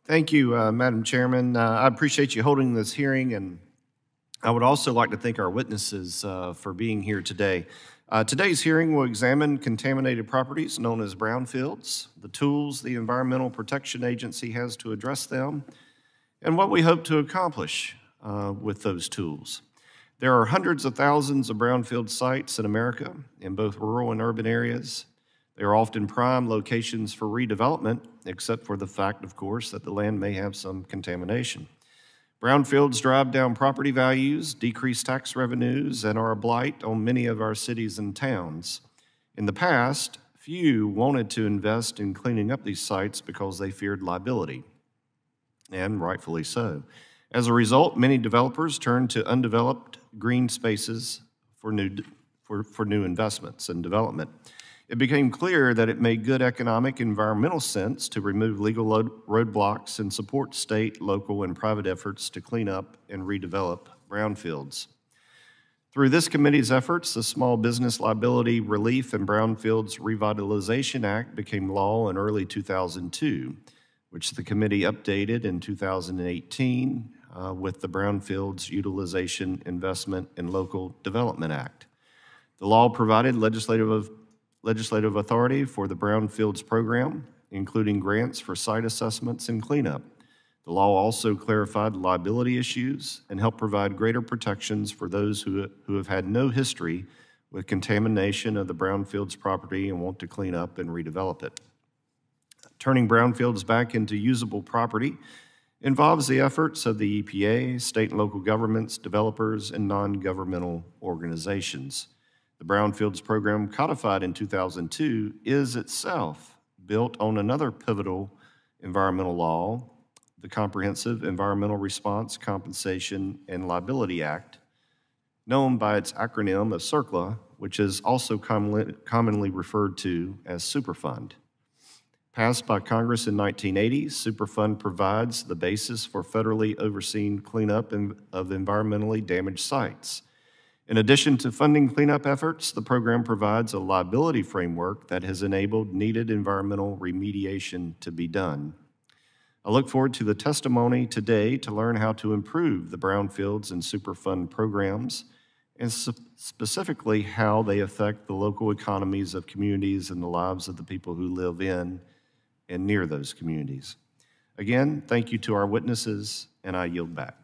Thank you, Madam Chairman. I appreciate you holding this hearing, and I would also like to thank our witnesses for being here today. Today's hearing will examine contaminated properties known as brownfields, the tools the Environmental Protection Agency has to address them, and what we hope to accomplish with those tools. There are hundreds of thousands of brownfield sites in America in both rural and urban areas. They are often prime locations for redevelopment, except for the fact, of course, that the land may have some contamination. Brownfields drive down property values, decrease tax revenues, and are a blight on many of our cities and towns. In the past, few wanted to invest in cleaning up these sites because they feared liability, and rightfully so. As a result, many developers turned to undeveloped green spaces for new investments and development. It became clear that it made good economic and environmental sense to remove legal roadblocks and support state, local, and private efforts to clean up and redevelop brownfields. Through this committee's efforts, the Small Business Liability Relief and Brownfields Revitalization Act became law in early 2002, which the committee updated in 2018 with the Brownfields Utilization, Investment, and Local Development Act. The law provided legislative authority for the Brownfields program, including grants for site assessments and cleanup. The law also clarified liability issues and helped provide greater protections for those who have had no history with contamination of the brownfields property and want to clean up and redevelop it. Turning brownfields back into usable property involves the efforts of the EPA, state and local governments, developers, and non-governmental organizations. The Brownfields program, codified in 2002, is itself built on another pivotal environmental law, the Comprehensive Environmental Response, Compensation, and Liability Act, known by its acronym of CERCLA, which is also commonly referred to as Superfund. Passed by Congress in 1980, Superfund provides the basis for federally overseen cleanup of environmentally damaged sites. In addition to funding cleanup efforts, the program provides a liability framework that has enabled needed environmental remediation to be done. I look forward to the testimony today to learn how to improve the Brownfields and Superfund programs, and specifically how they affect the local economies of communities and the lives of the people who live in and near those communities. Again, thank you to our witnesses, and I yield back.